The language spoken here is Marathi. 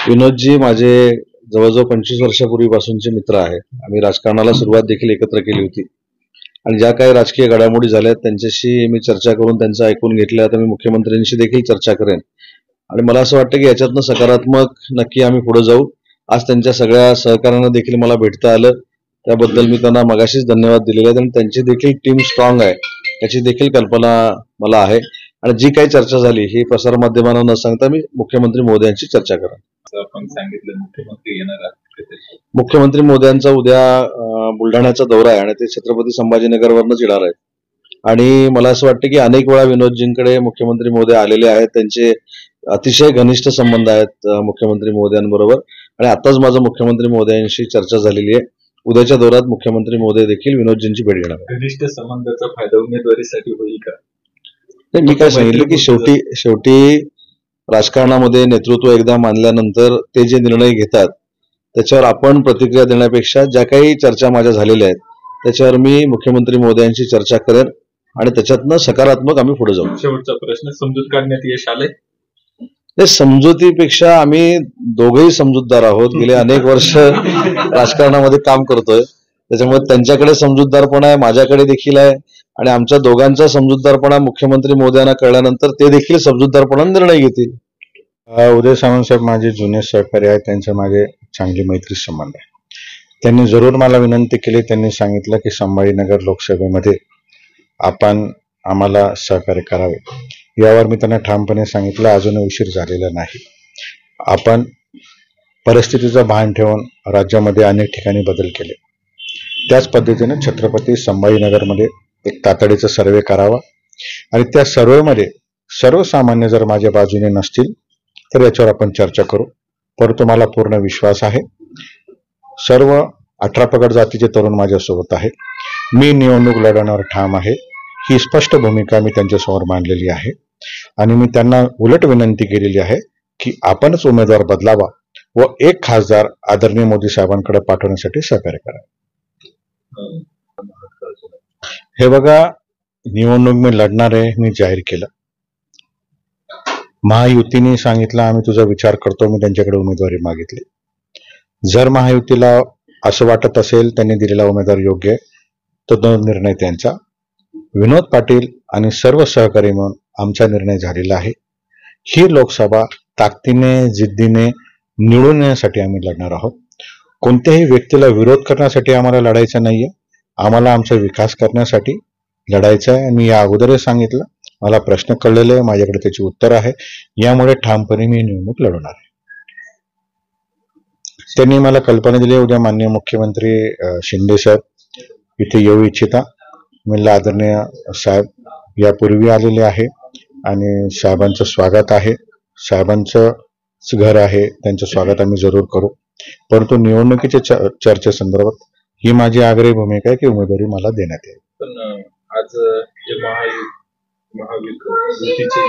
विनोदजी माझे जवळजवळ 25 वर्षापूर्वीपासूनचे मित्र आहे. आम्ही राजकारणाला सुरुवात देखील एकत्र केली होती आणि ज्या काही राजकीय घडामोडी झाल्या त्यांच्याशी मी चर्चा करून त्यांचं ऐकून घेतलं. आता मी मुख्यमंत्र्यांशी देखील चर्चा करेन आणि मला असं वाटतं की याच्यातनं सकारात्मक नक्की आम्ही पुढे जाऊ. आज त्यांच्या सगळ्या सहकार्यानं देखील मला भेटता आलं, त्याबद्दल मी त्यांना मगाशीच धन्यवाद दिलेले आहेत आणि त्यांची देखील टीम स्ट्रॉंग आहे याची देखील कल्पना मला आहे. आणि जी काही चर्चा झाली ही प्रसारमाध्यमांना न सांगता मी मुख्यमंत्री महोदयांशी चर्चा करेन. आपण सांगितलं मुख्यमंत्री येणार आहेत. मुख्यमंत्री मोदयांचा उद्या बुलढाण्याचा दौरा आहे आणि ते छत्रपती संभाजीनगरवरनच येणार आहेत आणि मला असं वाटतं की अनेक वेळा विनोदजींकडे मुख्यमंत्री महोदय आलेले आहेत. त्यांचे अतिशय घनिष्ठ संबंध आहेत मुख्यमंत्री महोदयांबरोबर आणि आताच माझं मुख्यमंत्री महोदयांशी चर्चा झालेली आहे. उद्याच्या दौऱ्यात मुख्यमंत्री महोदय देखील विनोदजींची भेट घेणार आहेत. घनिष्ठ संबंधाचा फायदा उमेदवारीसाठी होईल का? मी काय सांगितलं की शेवटी राजकारणामध्ये नेतृत्व एकदा मानल्यानंतर ते जे निर्णय घेतात त्याच्यावर आपण प्रतिक्रिया देण्यापेक्षा ज्या काही चर्चा माझ्या झालेल्या आहेत त्याच्यावर मी मुख्यमंत्री महोदयांशी चर्चा करेन आणि त्याच्यातनं सकारात्मक आम्ही पुढे जाऊ. शेवटचा प्रश्न, समजूत काढण्यात यश आले? हे समजुतीपेक्षा आम्ही दोघेही समजूतदार आहोत. गेले अनेक वर्ष राजकारणामध्ये काम करतोय, त्याच्यामुळे त्यांच्याकडे समजूतदारपणा आहे, माझ्याकडे देखील आहे आणि आमच्या दोघांचा समजूतदारपणा मुख्यमंत्री महोदयांना कळल्यानंतर ते देखील समजूतदारपणा निर्णय घेतील. उदय सामंत साहेब माझे जुने सहकारी आहेत, त्यांचे माझे चांगली मैत्री संबंध आहे. त्यांनी जरूर मला विनंती केली, त्यांनी सांगितलं की संभाजीनगर लोकसभेमध्ये आपण आम्हाला सहकार्य करावे. यावर मी त्यांना ठामपणे सांगितलं अजूनही उशीर झालेला नाही. आपण परिस्थितीचं भान ठेवून राज्यामध्ये अनेक ठिकाणी बदल केले. त्याच पद्धतीने छत्रपती संभाजीनगरमध्ये एक तातडीचा सर्वे करावा आणि त्या सर्वेमध्ये सर्वसामान्य जर माझ्या बाजूने नसतील तर याच्यावर आपण चर्चा करू. परंतु मला पूर्ण विश्वास आहे सर्व 18 पगड जातीचे तरुण माझ्यासोबत आहे. मी निवडणूक लढवण्यावर ठाम आहे. ही स्पष्ट भूमिका मी त्यांच्यासमोर मांडलेली आहे आणि मी त्यांना उलट विनंती केलेली आहे की आपणच उमेदवार बदलावा व एक खासदार आदरणीय मोदी साहेबांकडे पाठवण्यासाठी सहकार्य करा. हे बघा, निवडणूक मी लढणार आहे, मी जाहीर केलं. महायुतीने सांगितलं आम्ही तुझा विचार करतो, मी त्यांच्याकडे उमेदवारी मागितली. जर महायुतीला असं वाटत असेल त्यांनी दिलेला उमेदवार योग्य आहे तर तो निर्णय त्यांचा. विनोद पाटील आणि सर्व सहकारी म्हणून आमचा निर्णय झालेला आहे. ही लोकसभा ताकदीने जिद्दीने निवडून येण्यासाठी आम्ही लढणार आहोत. कोणत्याही व्यक्तीला विरोध करण्यासाठी आम्हाला लढायचं नाहीये, आम्हाला आमचा विकास करण्यासाठी लढायचं आहे. मी या अगोदरच सांगितलं, मला प्रश्न कळलेले आहे, माझ्याकडे त्याची उत्तर आहे. यामुळे ठामपणे मी निवडणूक लढवणार आहे. त्यांनी मला कल्पना दिली उद्या माननीय मुख्यमंत्री शिंदे साहेब इथे येऊ इच्छिता. म्हणलं आदरणीय साहेब यापूर्वी आलेले आहे आणि साहेबांचं स्वागत आहे, साहेबांचं घर आहे, त्यांचं स्वागत आम्ही जरूर करू. परंतु निवडणुकीच्या चर्चेसंदर्भात ही माझी आग्रही भूमिका आहे की उमेदवारी मला देण्यात येईल. पण आज जे महायुतीचे